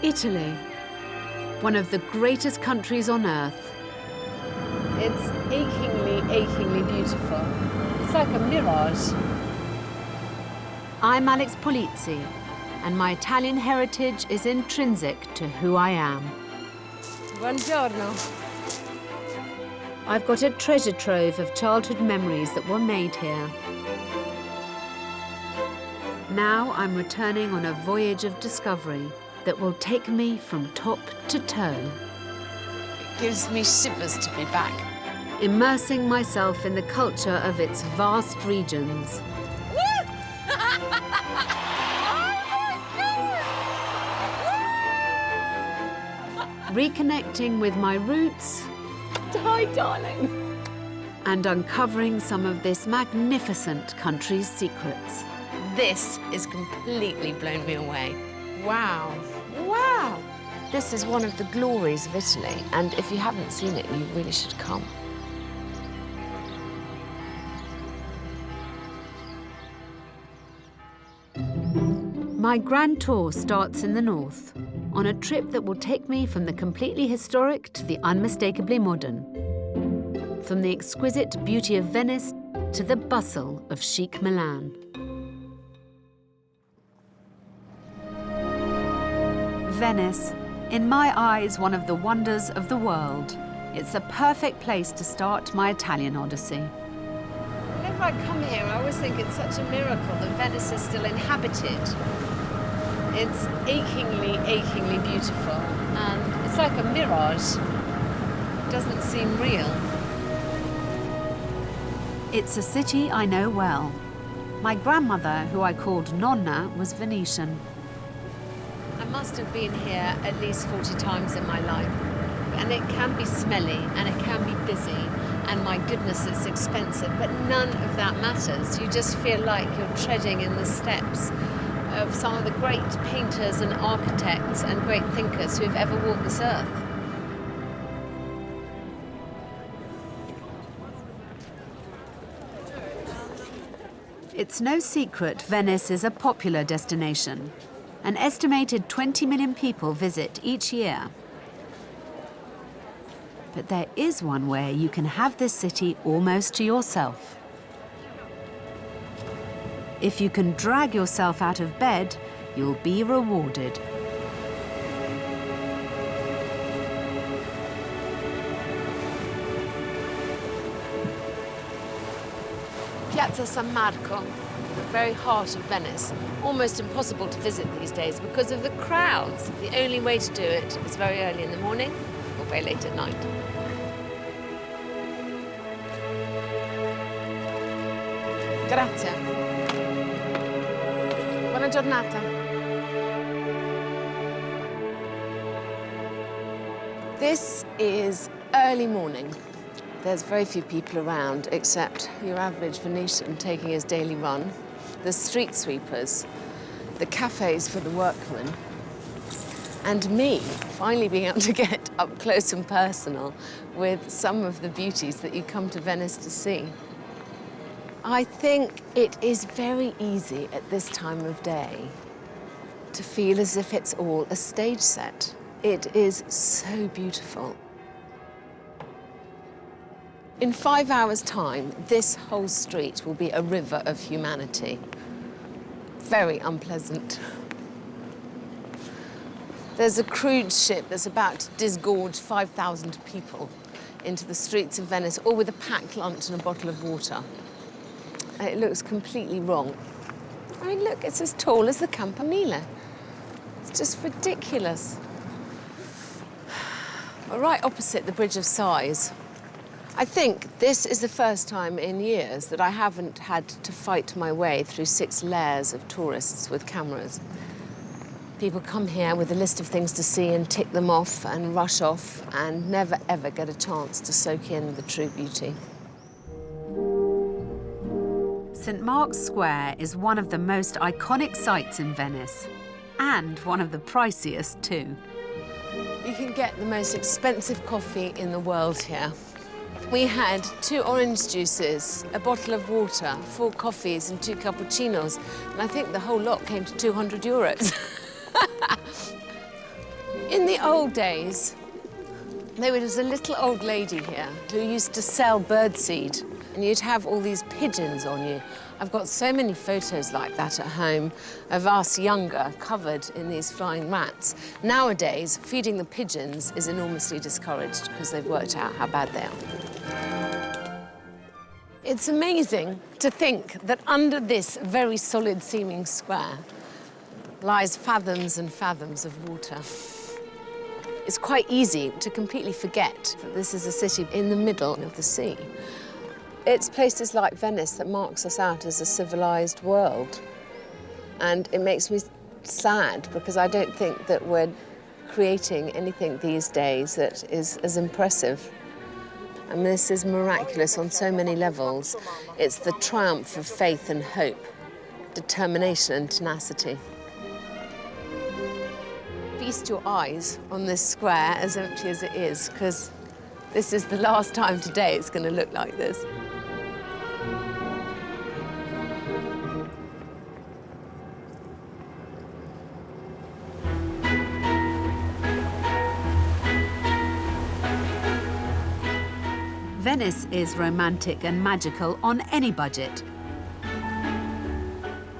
Italy, one of the greatest countries on earth. It's achingly beautiful. It's like a mirage. I'm Alex Polizzi, and my Italian heritage is intrinsic to who I am. Buongiorno. I've got a treasure trove of childhood memories that were made here. Now I'm returning on a voyage of discovery that will take me from top to toe. It gives me shivers to be back. Immersing myself in the culture of its vast regions. Reconnecting with my roots. Hi, darling. And uncovering some of this magnificent country's secrets. This is completely blown me away. Wow. Wow. This is one of the glories of Italy, and if you haven't seen it, you really should come. My grand tour starts in the north, on a trip that will take me from the completely historic to the unmistakably modern. From the exquisite beauty of Venice to the bustle of chic Milan. Venice, in my eyes, one of the wonders of the world. It's the perfect place to start my Italian odyssey. Whenever I come here, I always think it's such a miracle that Venice is still inhabited. It's achingly beautiful, and it's like a mirage. It doesn't seem real. It's a city I know well. My grandmother, who I called Nonna, was Venetian. I must have been here at least 40 times in my life. And it can be smelly, and it can be busy, and my goodness, it's expensive, but none of that matters. You just feel like you're treading in the steps of some of the great painters and architects and great thinkers who have ever walked this earth. It's no secret Venice is a popular destination. An estimated 20 million people visit each year. But there is one way you can have this city almost to yourself. If you can drag yourself out of bed, you'll be rewarded. Piazza San Marco, the very heart of Venice. Almost impossible to visit these days because of the crowds. The only way to do it is very early in the morning or very late at night. Grazie. Buona giornata. This is early morning. There's very few people around except your average Venetian taking his daily run, the street sweepers, the cafes for the workmen, and me finally being able to get up close and personal with some of the beauties that you come to Venice to see. I think it is very easy at this time of day to feel as if it's all a stage set. It is so beautiful. In 5 hours' time, this whole street will be a river of humanity. Very unpleasant. There's a cruise ship that's about to disgorge 5,000 people into the streets of Venice, all with a packed lunch and a bottle of water. It looks completely wrong. I mean, look, it's as tall as the Campanile. It's just ridiculous. We're right opposite the Bridge of Sighs. I think this is the first time in years that I haven't had to fight my way through 6 layers of tourists with cameras. People come here with a list of things to see and tick them off and rush off and never, ever get a chance to soak in the true beauty. St. Mark's Square is one of the most iconic sights in Venice, and one of the priciest too. You can get the most expensive coffee in the world here. We had 2 orange juices, a bottle of water, 4 coffees and 2 cappuccinos, and I think the whole lot came to 200 euros. In the old days, there was a little old lady here who used to sell birdseed, and you'd have all these pigeons on you. I've got so many photos like that at home of us younger, covered in these flying rats. Nowadays, feeding the pigeons is enormously discouraged because they've worked out how bad they are. It's amazing to think that under this very solid-seeming square lies fathoms and fathoms of water. It's quite easy to completely forget that this is a city in the middle of the sea. It's places like Venice that marks us out as a civilized world. And it makes me sad because I don't think that we're creating anything these days that is as impressive. I mean, this is miraculous on so many levels. It's the triumph of faith and hope, determination and tenacity. Feast your eyes on this square, as empty as it is, because this is the last time today it's going to look like this. Venice is romantic and magical on any budget.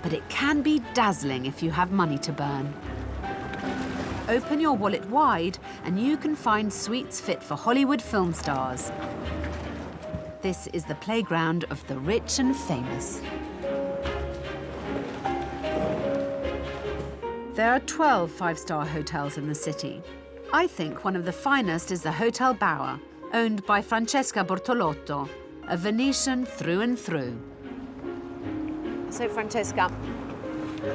But it can be dazzling if you have money to burn. Open your wallet wide and you can find suites fit for Hollywood film stars. This is the playground of the rich and famous. There are 12 five-star hotels in the city. I think one of the finest is the Hotel Bauer, owned by Francesca Bortolotto, a Venetian through and through. So, Francesca,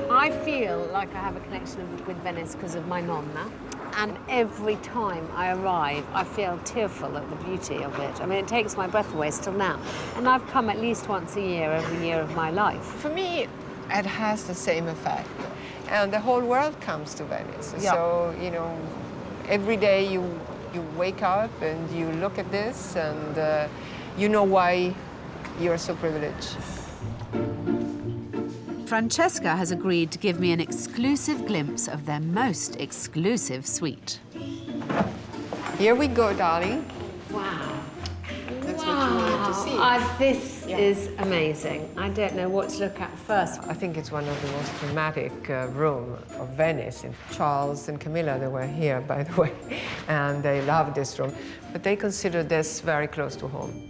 I feel like I have a connection with Venice because of my nonna. And every time I arrive, I feel tearful at the beauty of it. I mean, it takes my breath away still now. And I've come at least once a year, every year of my life. For me, it has the same effect. And the whole world comes to Venice. Yeah. So, you know, every day you wake up and you look at this and you know why you're so privileged. Francesca has agreed to give me an exclusive glimpse of their most exclusive suite. Here we go, darling. Wow. That's what you wanted to see. This is amazing. I don't know what to look at first. I think it's one of the most dramatic rooms of Venice. And Charles and Camilla, they were here, by the way, and they love this room. But they consider this very close to home.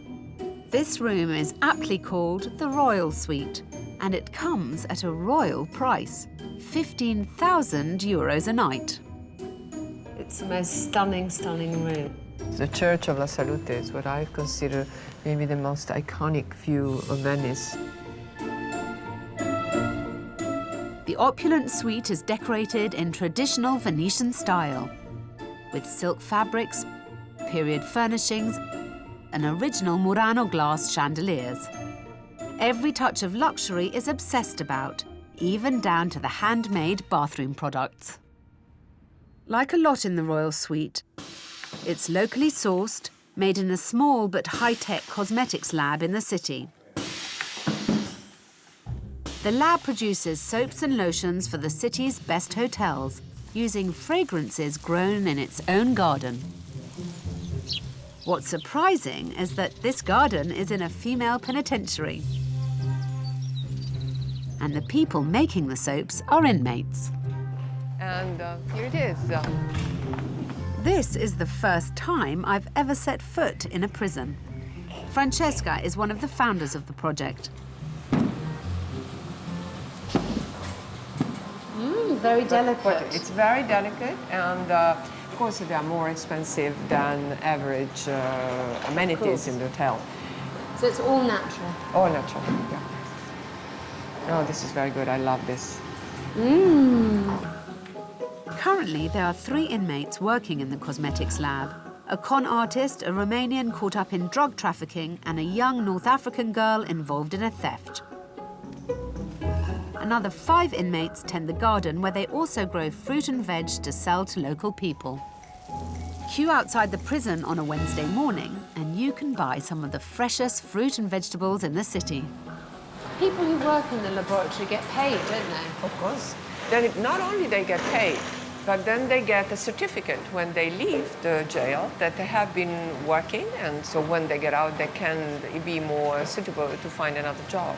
This room is aptly called the Royal Suite, and it comes at a royal price, €15,000 a night. It's the most stunning, stunning room. The Church of La Salute is what I consider maybe the most iconic view of Venice. The opulent suite is decorated in traditional Venetian style, with silk fabrics, period furnishings, and original Murano glass chandeliers. Every touch of luxury is obsessed about, even down to the handmade bathroom products. Like a lot in the Royal Suite, it's locally sourced, made in a small but high-tech cosmetics lab in the city. The lab produces soaps and lotions for the city's best hotels, using fragrances grown in its own garden. What's surprising is that this garden is in a female penitentiary. And the people making the soaps are inmates. And here it is. This is the first time I've ever set foot in a prison. Francesca is one of the founders of the project. Very delicate. But it's very delicate, and of course they are more expensive than average amenities in the hotel. So it's all natural. All natural, yeah. Oh, this is very good. I love this. Currently, there are 3 inmates working in the cosmetics lab. A con artist, a Romanian caught up in drug trafficking, and a young North African girl involved in a theft. Another 5 inmates tend the garden, where they also grow fruit and veg to sell to local people. Queue outside the prison on a Wednesday morning, and you can buy some of the freshest fruit and vegetables in the city. People who work in the laboratory get paid, don't they? Of course. Then not only they get paid, But then they get a certificate when they leave the jail that they have been working, and so when they get out, they can be more suitable to find another job.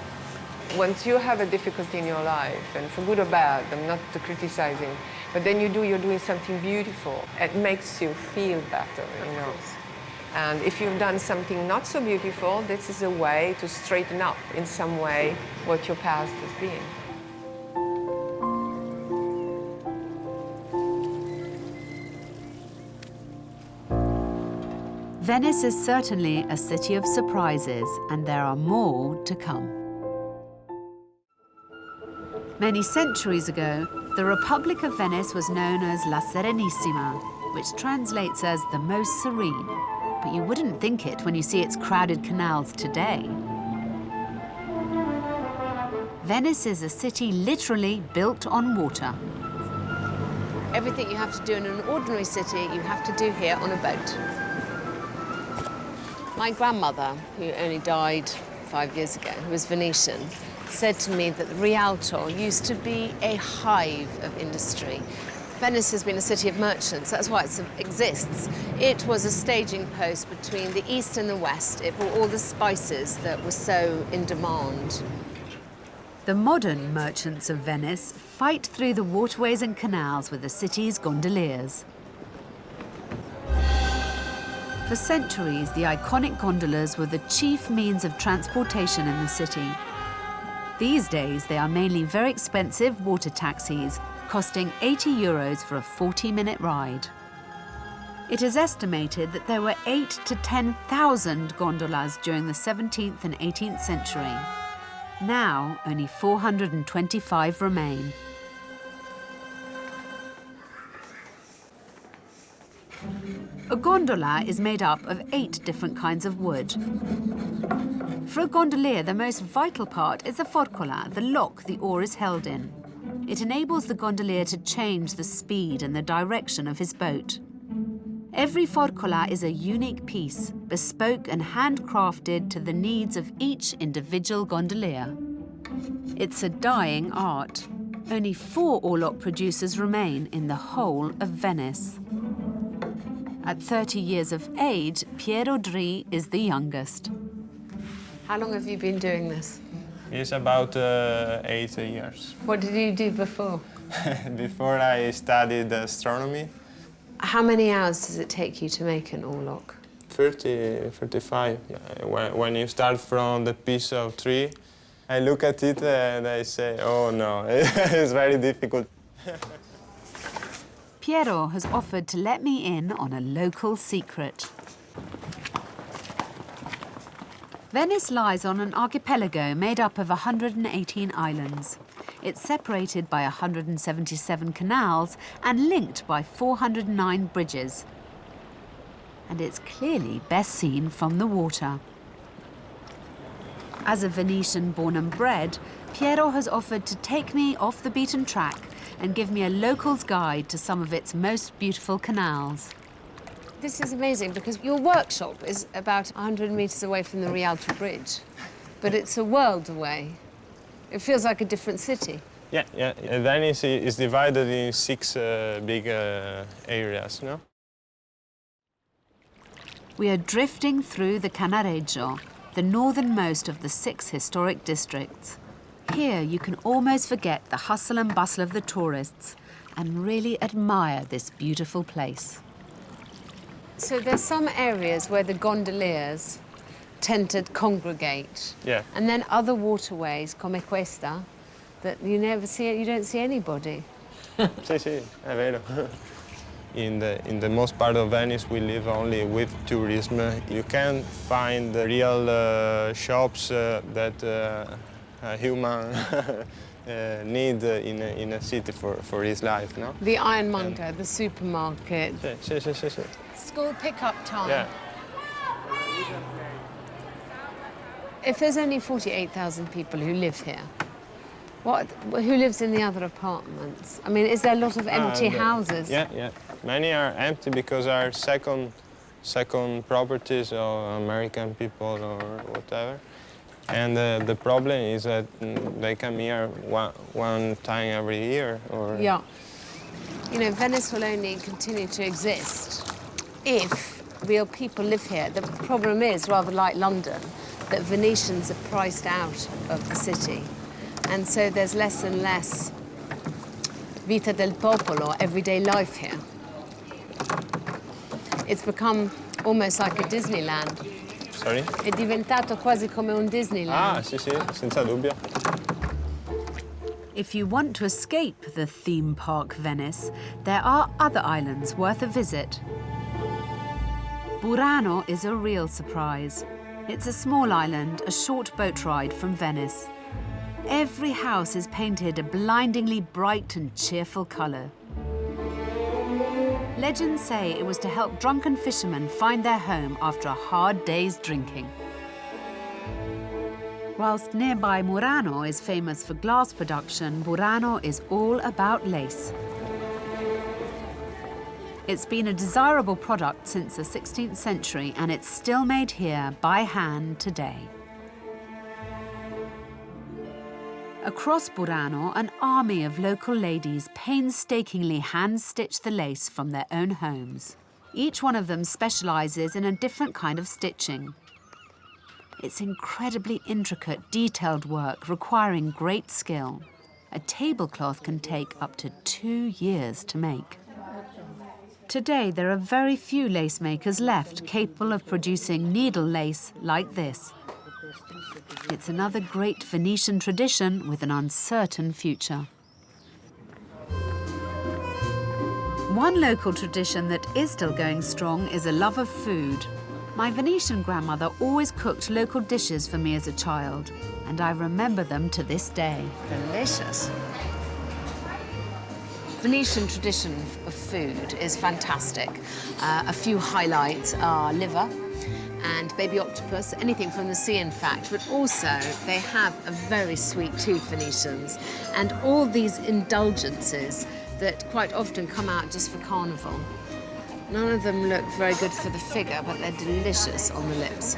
Once you have a difficulty in your life, and for good or bad, I'm not criticizing, but then you're doing something beautiful. It makes you feel better, you know. And if you've done something not so beautiful, this is a way to straighten up in some way what your past has been. Venice is certainly a city of surprises, and there are more to come. Many centuries ago, the Republic of Venice was known as La Serenissima, which translates as the most serene. But you wouldn't think it when you see its crowded canals today. Venice is a city literally built on water. Everything you have to do in an ordinary city, you have to do here on a boat. My grandmother, who only died 5 years ago, who was Venetian, said to me that Rialto used to be a hive of industry. Venice has been a city of merchants, that's why it exists. It was a staging post between the east and the west. It brought all the spices that were so in demand. The modern merchants of Venice fight through the waterways and canals with the city's gondoliers. For centuries, the iconic gondolas were the chief means of transportation in the city. These days, they are mainly very expensive water taxis, costing 80 euros for a 40-minute ride. It is estimated that there were 8,000 to 10,000 gondolas during the 17th and 18th century. Now, only 425 remain. A gondola is made up of 8 different kinds of wood. For a gondolier, the most vital part is the forcola, the lock the oar is held in. It enables the gondolier to change the speed and the direction of his boat. Every forcola is a unique piece, bespoke and handcrafted to the needs of each individual gondolier. It's a dying art. Only 4 oarlock producers remain in the whole of Venice. At 30 years of age, Piero Dri is the youngest. How long have you been doing this? It's about 8 years. What did you do before? Before I studied astronomy. How many hours does it take you to make an oarlock? 30, 35. Yeah. When you start from the piece of tree, I look at it and I say, oh no, it's very difficult. Piero has offered to let me in on a local secret. Venice lies on an archipelago made up of 118 islands. It's separated by 177 canals and linked by 409 bridges. And it's clearly best seen from the water. As a Venetian born and bred, Piero has offered to take me off the beaten track and give me a local's guide to some of its most beautiful canals. This is amazing because your workshop is about 100 meters away from the Rialto Bridge, but it's a world away. It feels like a different city. Yeah. Venice is divided in 6 big areas, no? We are drifting through the Cannaregio, the northernmost of the 6 historic districts. Here you can almost forget the hustle and bustle of the tourists and really admire this beautiful place. So there's some areas where the gondoliers tend to congregate. Yeah. And then other waterways, come questa, that you never see, you don't see anybody. Sì, è vero. In the most part of Venice, we live only with tourism. You can't find the real shops that a human need in a city for his life, no? The ironmonger, the supermarket. Sì. School pickup time. Yeah. If there's only 48,000 people who live here, who lives in the other apartments? I mean, is there a lot of empty houses? Yeah. Many are empty because are second properties of American people or whatever. And the problem is that they come here one time every year. Or... Yeah. You know, Venice will only continue to exist if real people live here. The problem is, rather like London, that Venetians are priced out of the city. And so there's less and less vita del popolo, everyday life here. It's become almost like a Disneyland. Sorry? È diventato quasi come un Disneyland. Ah, sì, sì, senza dubbio. If you want to escape the theme park Venice, there are other islands worth a visit. Burano is a real surprise. It's a small island, a short boat ride from Venice. Every house is painted a blindingly bright and cheerful colour. Legends say it was to help drunken fishermen find their home after a hard day's drinking. Whilst nearby Murano is famous for glass production, Burano is all about lace. It's been a desirable product since the 16th century, and it's still made here by hand today. Across Burano, an army of local ladies painstakingly hand-stitch the lace from their own homes. Each one of them specialises in a different kind of stitching. It's incredibly intricate, detailed work requiring great skill. A tablecloth can take up to 2 years to make. Today, there are very few lace makers left capable of producing needle lace like this. It's another great Venetian tradition with an uncertain future. One local tradition that is still going strong is a love of food. My Venetian grandmother always cooked local dishes for me as a child, and I remember them to this day. Delicious. Venetian tradition of food is fantastic. A few highlights are liver and baby octopus, anything from the sea, in fact, but also they have a very sweet tooth, Venetians, and all these indulgences that quite often come out just for carnival. None of them look very good for the figure, but they're delicious on the lips.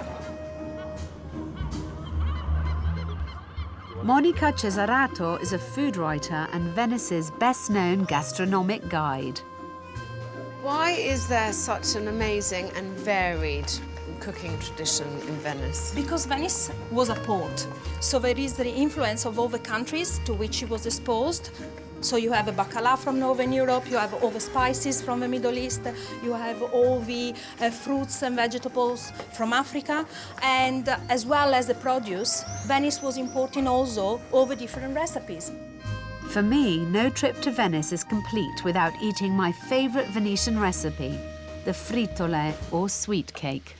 Monica Cesarato is a food writer and Venice's best-known gastronomic guide. Why is there such an amazing and varied cooking tradition in Venice? Because Venice was a port, so there is the influence of all the countries to which it was exposed. So you have a bacala from Northern Europe, you have all the spices from the Middle East, you have all the fruits and vegetables from Africa, and as well as the produce, Venice was importing also all the different recipes. For me, no trip to Venice is complete without eating my favourite Venetian recipe, the frittole or sweet cake.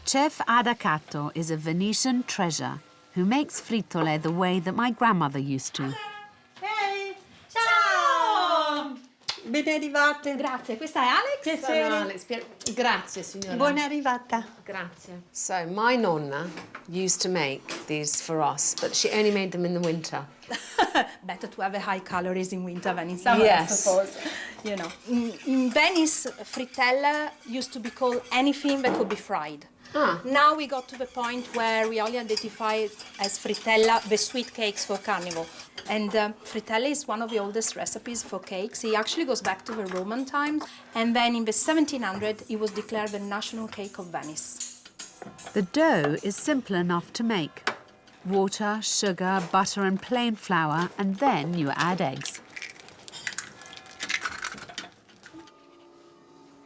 Chef Ada Catto is a Venetian treasure who makes frittole the way that my grandmother used to. Ben arrivate. Grazie, questa è Alex. Sono Alex. Grazie, signora. Buona arrivata. Grazie. So, my nonna used to make these for us, but she only made them in the winter. Better to have a high calories in winter than in summer, Yes. I suppose. You know, in Venice, frittelle used to be called anything that could be fried. Ah. Now we got to the point where we only identify it as frittella, the sweet cakes for Carnival. And frittelle is one of the oldest recipes for cakes. It actually goes back to the Roman times. And then in the 1700s, it was declared the national cake of Venice. The dough is simple enough to make. Water, sugar, butter and plain flour, and then you add eggs.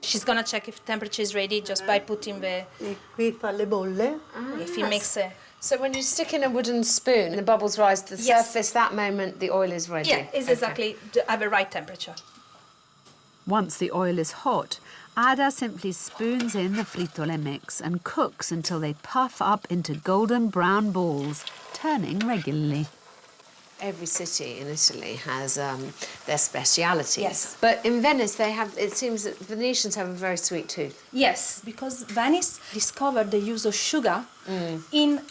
She's gonna check if temperature is ready just by putting the... E qui fa le bolle. If you mix it. So when you stick in a wooden spoon and the bubbles rise to the Yes. surface, that moment the oil is ready? Yeah, it's Okay. exactly at the right temperature. Once the oil is hot, Ada simply spoons in the frittole mix and cooks until they puff up into golden brown balls, turning regularly. Every city in Italy has their specialities. Yes. But in Venice, they have. It seems that Venetians have a very sweet tooth. Yes, because Venice discovered the use of sugar in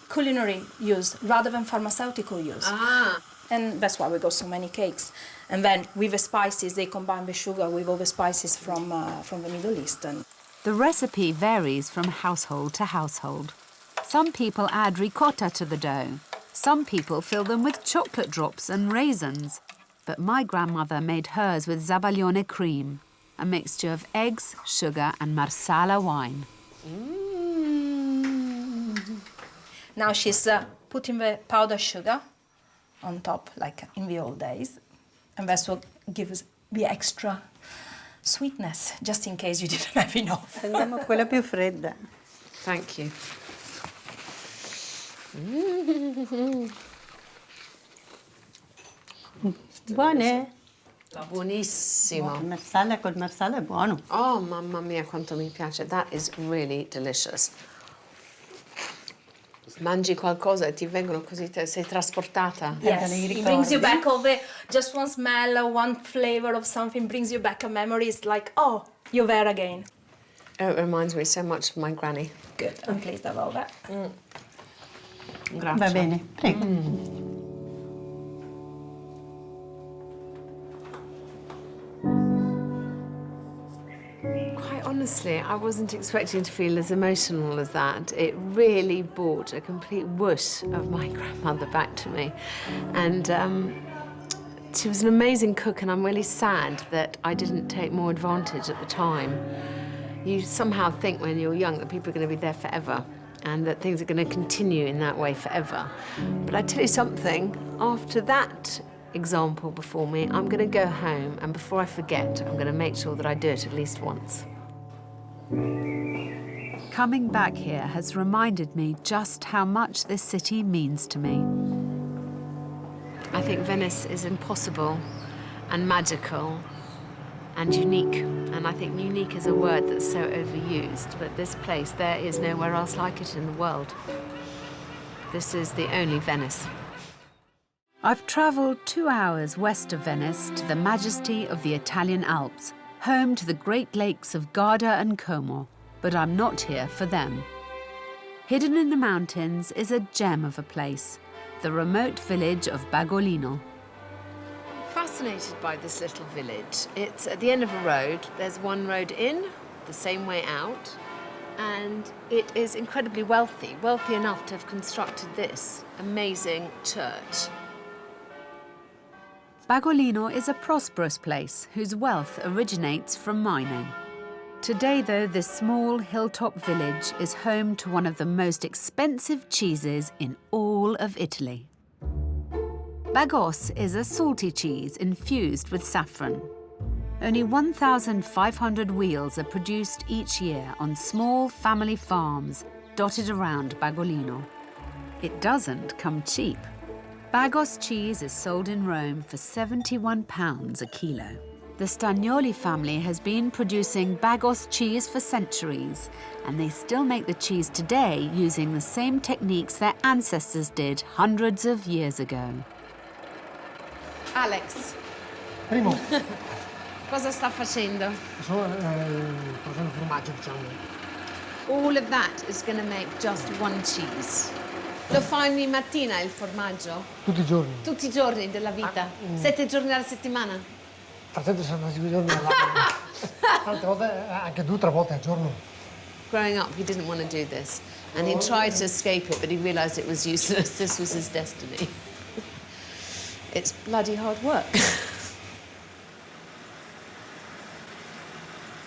culinary use rather than pharmaceutical use. Ah. And that's why we got so many cakes. And then with the spices, they combine the sugar with all the spices from the Middle East. And The recipe varies from household to household. Some people add ricotta to the dough. Some people fill them with chocolate drops and raisins. but my grandmother made hers with Zabaglione cream, a mixture of eggs, sugar and Marsala wine. Now she's putting the powdered sugar on top, like in the old days. And that's what gives the extra sweetness, just in case you didn't have enough. Prendiamo quella più fredda. Thank you. Buone? Buonissimo. Marsala col marsala è buono. Oh, mamma mia, quanto mi piace. That is really delicious. Mangi qualcosa e ti vengono così, sei trasportata. Yes, it brings you back all the, just one smell, one flavor of something brings you back a memory. It's like, oh, you're there again. Oh, it reminds me so much of my granny. Good, I'm pleased about that. Grazie. Va bene, prego. Quite honestly, I wasn't expecting to feel as emotional as that. It really brought a complete whoosh of my grandmother back to me. And she was an amazing cook, and I'm really sad that I didn't take more advantage at the time. You somehow think when you're young that people are going to be there forever and that things are going to continue in that way forever. But I tell you something, after that example before me, I'm going to go home, and before I forget, I'm going to make sure that I do it at least once. Coming back here has reminded me just how much this city means to me. I think Venice is impossible and magical and unique. And I think unique is a word that's so overused, but this place, there is nowhere else like it in the world. This is the only Venice. I've travelled 2 hours west of Venice to the majesty of the Italian Alps, home to the great lakes of Garda and Como, but I'm not here for them. Hidden in the mountains is a gem of a place, the remote village of Bagolino. Fascinated by this little village. It's at the end of a road. There's one road in, the same way out, and it is incredibly wealthy enough to have constructed this amazing church. Bagolino is a prosperous place whose wealth originates from mining. Today, though, this small hilltop village is home to one of the most expensive cheeses in all of Italy. Bagos is a salty cheese infused with saffron. Only 1,500 wheels are produced each year on small family farms dotted around Bagolino. It doesn't come cheap. Bagos cheese is sold in Rome for £71 a kilo. The Stagnoli family has been producing Bagos cheese for centuries, and they still make the cheese today using the same techniques their ancestors did hundreds of years ago. Alex, Primo, cosa sta facendo? sono facendo formaggio, diciamo. All of that is going to make just one cheese. Lo fai ogni mattina il formaggio? Tutti i giorni. Tutti i giorni della vita? 7 giorni alla settimana? 365 giorni all'anno. Tante volte, anche 2 o 3 volte al giorno. Growing up, he didn't want to do this. And he tried to escape it, but he realised it was useless. This was his destiny. It's bloody hard work.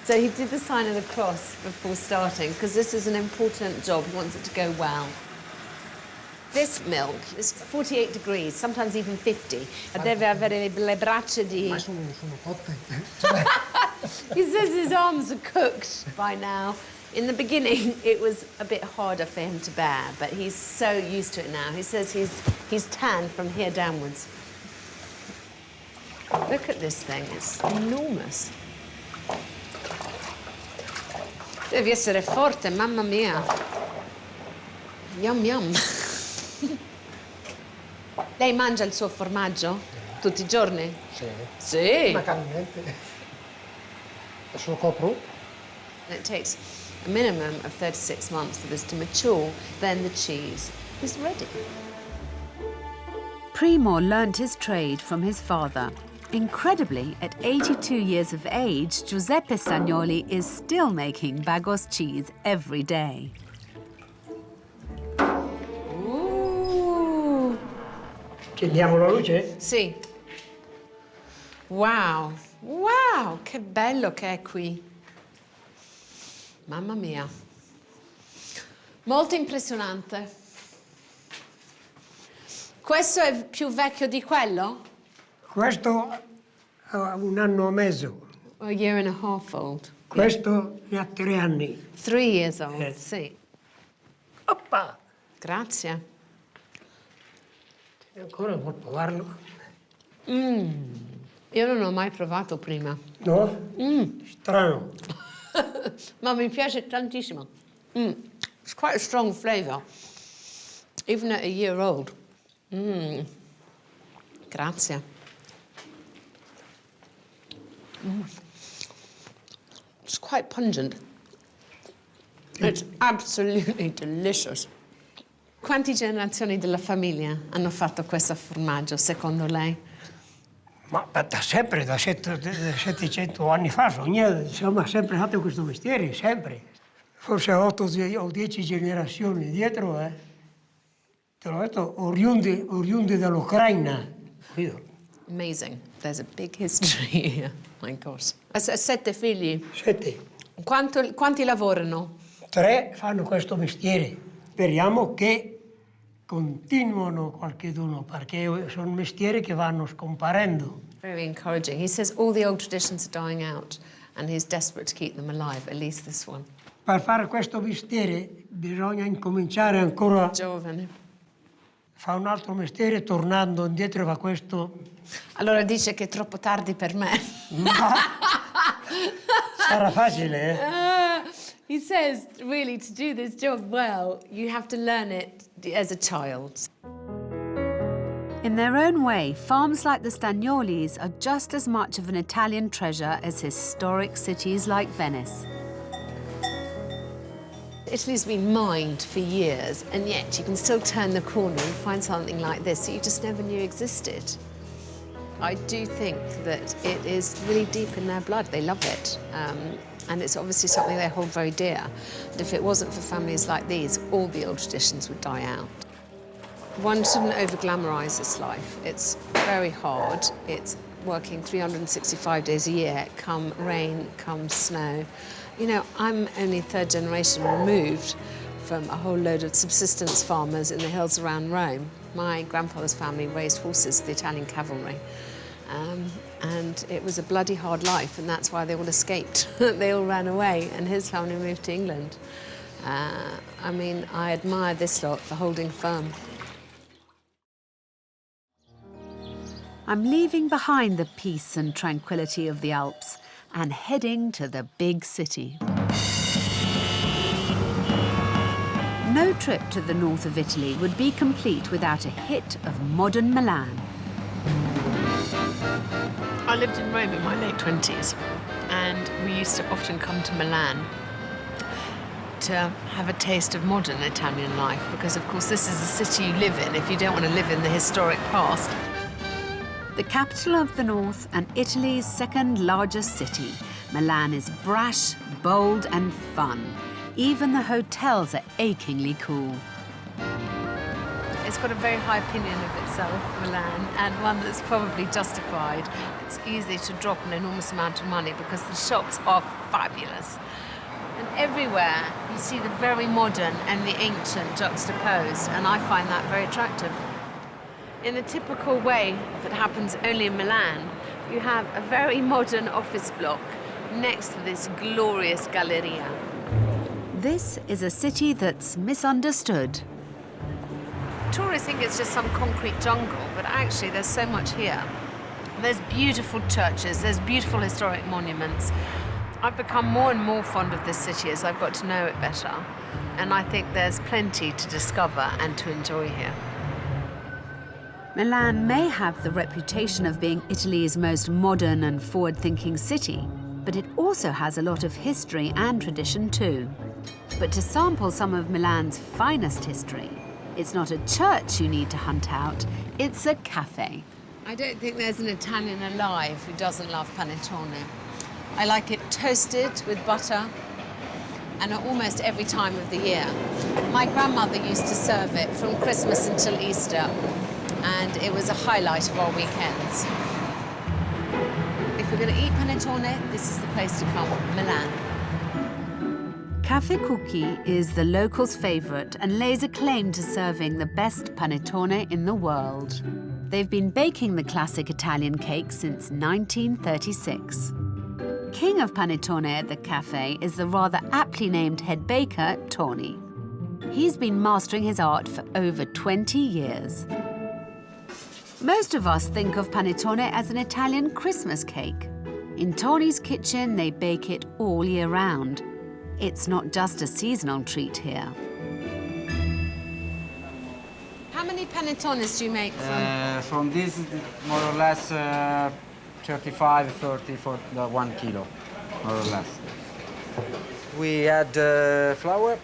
So he did the sign of the cross before starting, because this is an important job. He wants it to go well. This milk is 48 degrees, sometimes even 50. Deve avere le braccia di... Ma sono cotte. He says his arms are cooked by now. In the beginning, it was a bit harder for him to bear, but he's so used to it now. He says he's tanned from here downwards. Look at this thing, it's enormous. Devi essere forte, mamma mia. Yum yum. Lei mangia il suo formaggio tutti i giorni? Sì. Sì. Naturalmente. Adesso lo copro. It takes a minimum of 36 months for this to mature, then the cheese is ready. Primo learnt his trade from his father. Incredibly, at 82 years of age, Giuseppe Stagnoli is still making Bagos cheese every day. Ooh. Chiediamo la luce? Sì. Wow, wow, che bello che è qui. Mamma mia. Molto impressionante. Questo è più vecchio di quello? Questo ha 1 anno e mezzo. A year and a half old. Questo ne ha 3 anni. 3 years old, sì. Oppa! Grazie. E ancora vuol provarlo? Io non ho mai provato prima. No? Strano. Ma mi piace tantissimo. It's quite a strong flavor, even at a year old. Grazie. It's quite pungent. It's absolutely delicious. Quante generazioni della famiglia hanno fatto questo formaggio, secondo lei? Ma da sempre, da 700 anni fa, insomma, ha sempre fatto questo mestiere, sempre. Forse 8 o 10 generazioni dietro, Te l'ho detto, oriundi dall'Ucraina. Amazing. There's a big history here. My gosh. 7 figli. 7. Quanti lavorano? 3 fanno questo mestiere. Speriamo che continuano qualcheduno, perché sono mestieri che vanno scomparendo. Very encouraging. He says all the old traditions are dying out and he's desperate to keep them alive, at least this one. Per fare questo mestiere bisogna incominciare ancora. Giovane. Fa un altro mestiere tornando indietro da questo. Allora dice che è troppo tardi per me. Ma sarà facile, He says, really, to do this job well, you have to learn it as a child. In their own way, farms like the Stagnolis are just as much of an Italian treasure as historic cities like Venice. Italy's been mined for years, and yet you can still turn the corner and find something like this that you just never knew existed. I do think that it is really deep in their blood. They love it. And it's obviously something they hold very dear. And if it wasn't for families like these, all the old traditions would die out. One shouldn't over-glamorise this life. It's very hard. It's working 365 days a year, come rain, come snow. You know, I'm only 3rd generation removed from a whole load of subsistence farmers in the hills around Rome. My grandfather's family raised horses, the Italian cavalry. And it was a bloody hard life, and that's why they all escaped. They all ran away, and his family moved to England. I mean, I admire this lot for holding firm. I'm leaving behind the peace and tranquility of the Alps and heading to the big city. No trip to the north of Italy would be complete without a hit of modern Milan. I lived in Rome in my late 20s, and we used to often come to Milan to have a taste of modern Italian life, because of course this is the city you live in if you don't want to live in the historic past. The capital of the north and Italy's 2nd largest city, Milan is brash, bold and fun. Even the hotels are achingly cool. It's got a very high opinion of itself, Milan, and one that's probably justified. It's easy to drop an enormous amount of money because the shops are fabulous. And everywhere you see the very modern and the ancient juxtaposed, and I find that very attractive. In a typical way that happens only in Milan, you have a very modern office block next to this glorious Galleria. This is a city that's misunderstood. Tourists think it's just some concrete jungle, but actually there's so much here. There's beautiful churches, there's beautiful historic monuments. I've become more and more fond of this city as I've got to know it better, and I think there's plenty to discover and to enjoy here. Milan may have the reputation of being Italy's most modern and forward-thinking city, but it also has a lot of history and tradition too. But to sample some of Milan's finest history, it's not a church you need to hunt out, it's a cafe. I don't think there's an Italian alive who doesn't love panettone. I like it toasted with butter and at almost every time of the year. My grandmother used to serve it from Christmas until Easter, and it was a highlight of our weekends. we're going to eat panettone, this is the place to come, Milan. Cafe Cookie is the locals' favourite and lays a claim to serving the best panettone in the world. They've been baking the classic Italian cake since 1936. King of panettone at the cafe is the rather aptly named head baker, Tony. He's been mastering his art for over 20 years. Most of us think of panettone as an Italian Christmas cake. In Tony's kitchen, they bake it all year round. It's not just a seasonal treat here. How many panettones do you make from? From this, more or less 35, 30 for the 1 kilo, more or less. We add flour.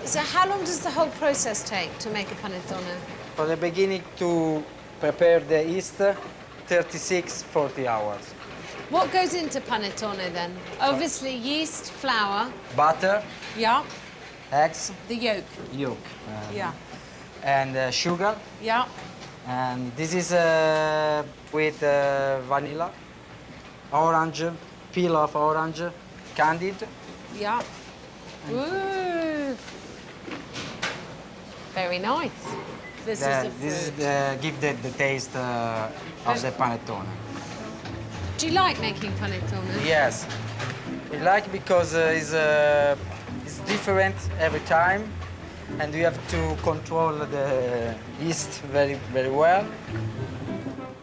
So how long does the whole process take to make a panettone? For the beginning to prepare the yeast, 36, 40 hours. What goes into panettone then? Obviously yeast, flour. Butter, Yeah. eggs, The yolk. yolk. Yeah. And sugar. Yeah. And this is with vanilla, orange, peel of orange, candied. Yeah. Ooh. Very nice. This is the This fruit. give the taste of the panettone. Do you like making panettone? Yes, I like because it's different every time, and you have to control the yeast very, very well.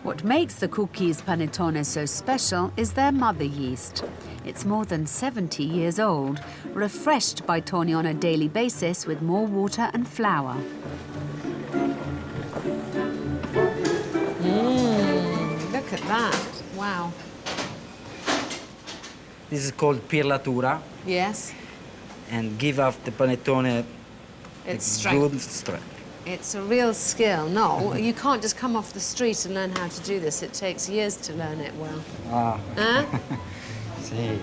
What makes the cookies panettone so special is their mother yeast. It's more than 70 years old, refreshed by Tony on a daily basis with more water and flour. Look at that. Wow. This is called pirlatura, Yes. and give off the panettone It's a strength. good strength. It's a real skill. No, you can't just come off the street and learn how to do this. It takes years to learn it well. Ah, Huh? see.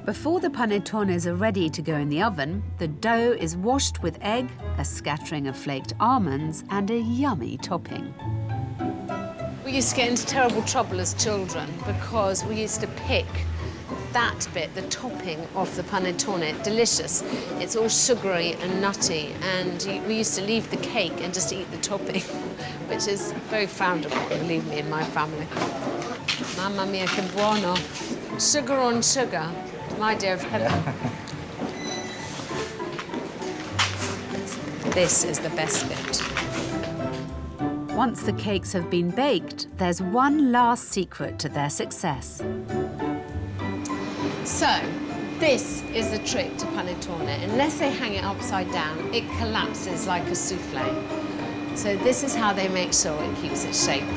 Before the panettones are ready to go in the oven, the dough is washed with egg, a scattering of flaked almonds, and a yummy topping. We used to get into terrible trouble as children because we used to pick that bit, the topping of the panettone. Delicious. It's all sugary and nutty, and we used to leave the cake and just eat the topping, which is very frowned upon, believe me, in my family. Mamma mia, che buono. Sugar on sugar, my dear of heaven. This is the best bit. Once the cakes have been baked, there's one last secret to their success. So, this is the trick to panettone. Unless they hang it upside down, it collapses like a souffle. So this is how they make sure it keeps its shape.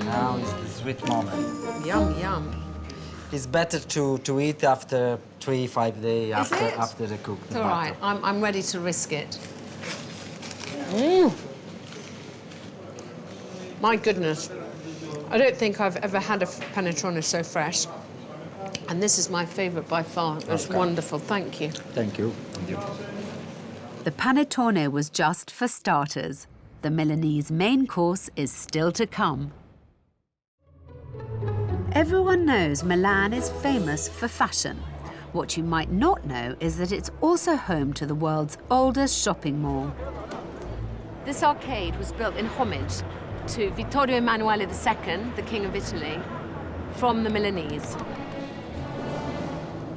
Now is the sweet moment. Yum, yum. It's better to eat after 3-5 days it? after the cook. It's all right. I'm ready to risk it. My goodness. I don't think I've ever had a panettone so fresh. And this is my favourite by far. It's wonderful. Thank you. Thank you. The panettone was just for starters. The Milanese main course is still to come. Everyone knows Milan is famous for fashion. What you might not know is that it's also home to the world's oldest shopping mall. This arcade was built in homage to Vittorio Emanuele II, the King of Italy, from the Milanese.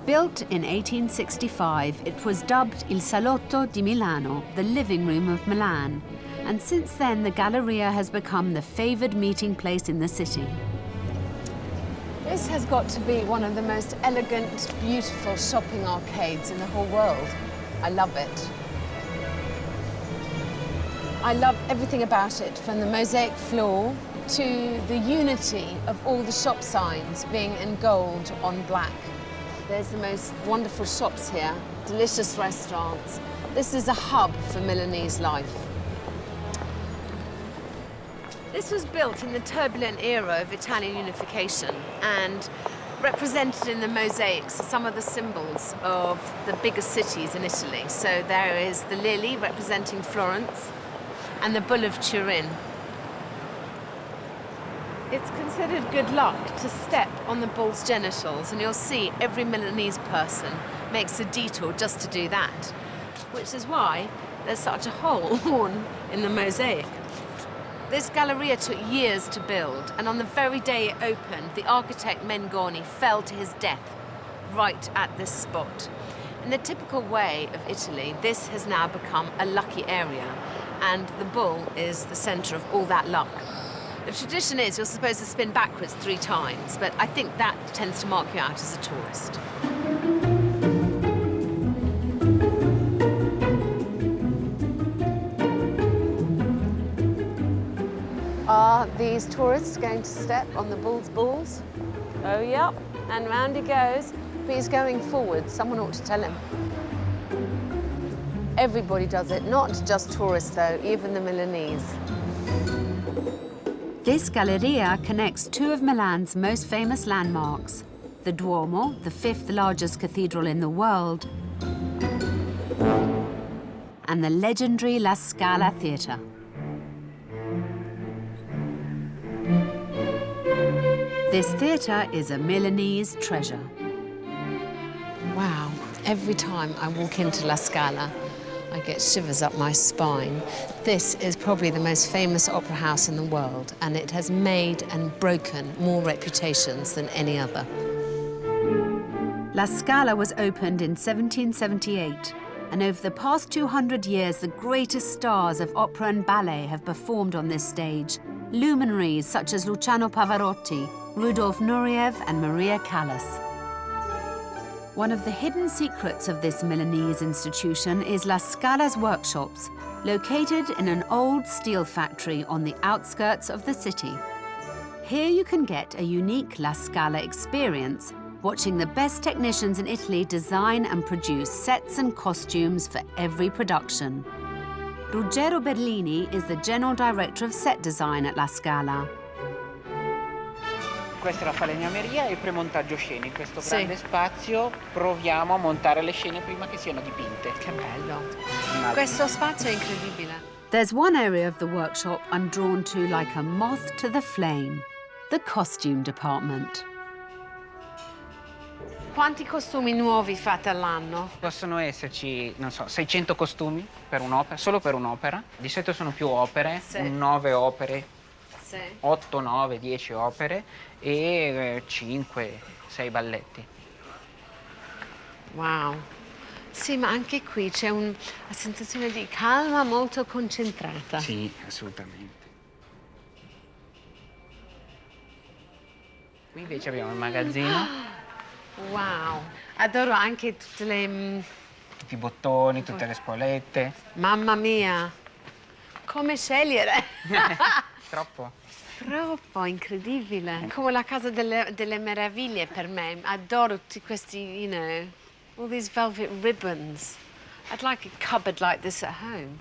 Built in 1865, it was dubbed Il Salotto di Milano, the living room of Milan. And since then, the Galleria has become the favoured meeting place in the city. This has got to be one of the most elegant, beautiful shopping arcades in the whole world. I love it. I love everything about it, from the mosaic floor to the unity of all the shop signs being in gold on black. There's the most wonderful shops here, delicious restaurants. This is a hub for Milanese life. This was built in the turbulent era of Italian unification, and Represented in the mosaics are some of the symbols of the biggest cities in Italy. So there is the lily representing Florence and the bull of Turin. It's considered good luck to step on the bull's genitals, and you'll see every Milanese person makes a detour just to do that, which is why there's such a hole worn in the mosaic. This Galleria took years to build, and on the very day it opened, the architect Mengoni fell to his death right at this spot. In the typical way of Italy, this has now become a lucky area, and the bull is the centre of all that luck. The tradition is you're supposed to spin backwards 3 times, but I think that tends to mark you out as a tourist. Are these tourists going to step on the bull's balls? Oh, yep, and round he goes. But he's going forward. Someone ought to tell him. Everybody does it, not just tourists, though, even the Milanese. This Galleria connects 2 of Milan's most famous landmarks, the Duomo, the 5th largest cathedral in the world, and the legendary La Scala Theatre. This theatre is a Milanese treasure. Wow, every time I walk into La Scala, I get shivers up my spine. This is probably the most famous opera house in the world, and it has made and broken more reputations than any other. La Scala was opened in 1778, and over the past 200 years, the greatest stars of opera and ballet have performed on this stage. Luminaries such as Luciano Pavarotti, Rudolf Nureyev, and Maria Callas. One of the hidden secrets of this Milanese institution is La Scala's workshops, located in an old steel factory on the outskirts of the city. Here you can get a unique La Scala experience, watching the best technicians in Italy design and produce sets and costumes for every production. Ruggero Berlini is the General Director of Set Design at La Scala. Questa è la falegnameria e il premontaggio scene. In questo grande spazio proviamo a montare le scene prima che siano dipinte. Che bello. Questo spazio è incredibile. There's one area of the workshop I'm drawn to like a moth to the flame, the costume department. Quanti costumi nuovi fate all'anno? Possono esserci, non so, 600 costumi per un'opera, solo per un'opera. Di solito sono più opere, 9 opere, 8, 9, 10 opere e 5, 6 balletti. Wow. Sì, ma anche qui c'è una sensazione di calma molto concentrata. Sì, assolutamente. Qui invece abbiamo il magazzino. Wow. Adoro anche tutte le... Tutti i bottoni, tutte le spolette. Mamma mia. Come scegliere? Troppo. Troppo, incredibile. Come la casa delle meraviglie per me. Adoro tutti questi, you know, all these velvet ribbons. I'd like a cupboard like this at home.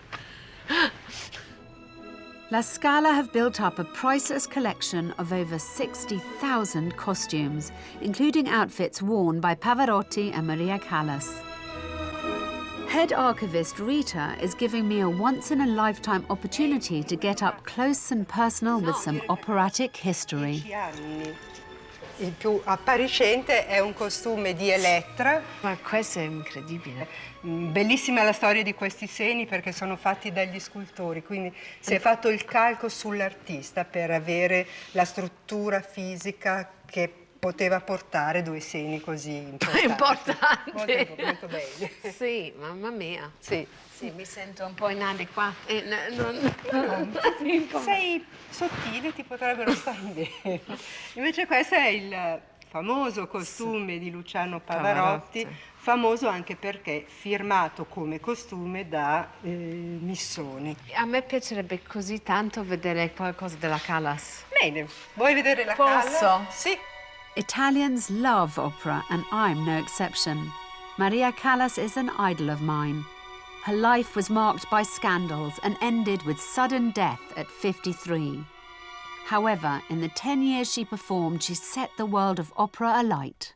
La Scala have built up a priceless collection of over 60,000 costumes, including outfits worn by Pavarotti and Maria Callas. Head archivist Rita is giving me a once-in-a-lifetime opportunity to get up close and personal with some operatic history. Il più appariscente è un costume di Elettra. Ma questo è incredibile. Bellissima la storia di questi seni perché sono fatti dagli scultori, quindi si è fatto il calco sull'artista per avere la struttura fisica che poteva portare 2 seni così importanti. Molto belli. Sì, mamma mia. Sì. Sì, mi sento un po' inadeguata. Sei sottile, ti potrebbero stare bene. Invece questo è il famoso costume di Luciano Pavarotti, famoso anche perché firmato come costume da Missoni. A me piacerebbe così tanto vedere qualcosa della Callas. Bene, vuoi vedere la Callas? Callas? Sì. Italians love opera, and I'm no exception. Maria Callas is an idol of mine. Her life was marked by scandals and ended with sudden death at 53. However, in the 10 years she performed, she set the world of opera alight.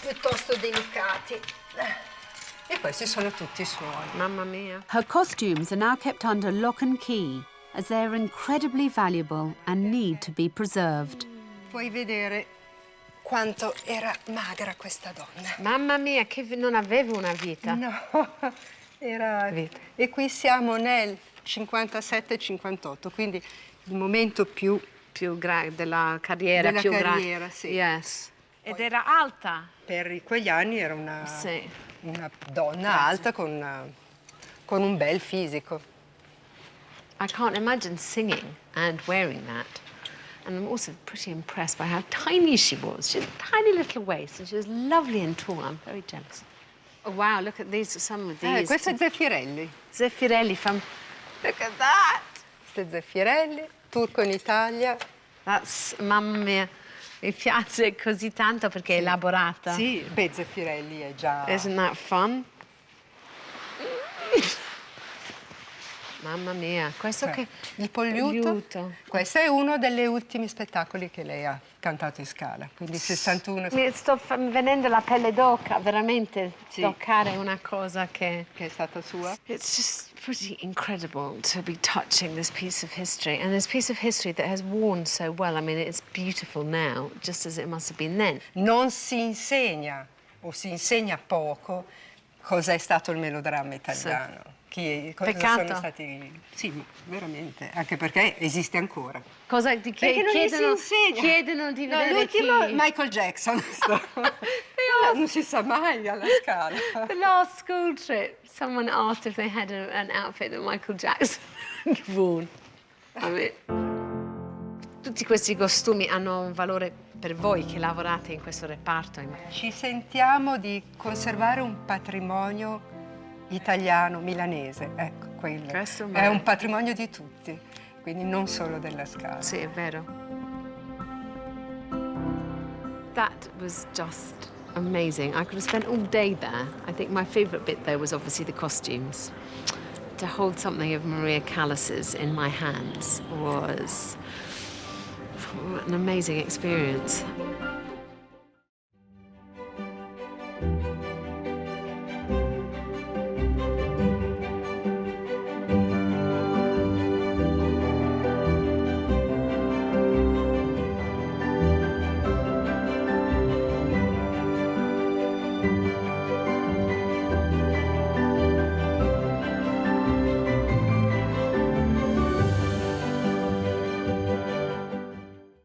Piuttosto delicati. E questi sono tutti i suoi. Mamma mia. Her costumes are now kept under lock and key, as they are incredibly valuable and need to be preserved. Puoi vedere quanto era magra questa donna. Mamma mia, che non aveva una vita. No, era... E qui siamo nel 57-58, quindi il momento più della carriera più grande. sì. Yes. Ed era alta. Per quegli anni era una donna Grazie. alta con un bel fisico. I can't imagine singing and wearing that. And I'm also pretty impressed by how tiny she was. She had a tiny little waist and she was lovely and tall. I'm very jealous. Oh, wow, look at these, some of these. Questo è Zeffirelli. Zeffirelli from... Look at that! Questo è Zeffirelli, turco in Italia. That's, mamma mia, mi piace così tanto perché è elaborata. Sì, beh, Zeffirelli è già... Isn't that fun? Mamma mia, questo che... Il Polliuto. Questo è uno degli ultimi spettacoli che lei ha cantato in Scala, quindi 61. Mi sto venendo la pelle d'oca, veramente, toccare una cosa che è stata sua. It's just pretty incredible to be touching this piece of history, and this piece of history that has worn so well. I mean, it's beautiful now, just as it must have been then. Non si insegna, o si insegna poco, cos'è stato il melodramma italiano. Sì. Cosa sono stati... Sì, veramente, anche perché esiste ancora. Cosa chiedono di vedere l'ultimo chi? Michael Jackson. Non si sa mai alla Scala. The last school trip, someone asked if they had an outfit that Michael Jackson had worn. I mean, tutti questi costumi hanno un valore per voi che lavorate in questo reparto. Ci sentiamo di conservare un patrimonio italiano, milanese, ecco, quello. È un patrimonio di tutti, quindi non solo della Scala. Sì, è vero. That was just amazing. I could have spent all day there. I think my favourite bit though was obviously the costumes. To hold something of Maria Callas's in my hands was an amazing experience.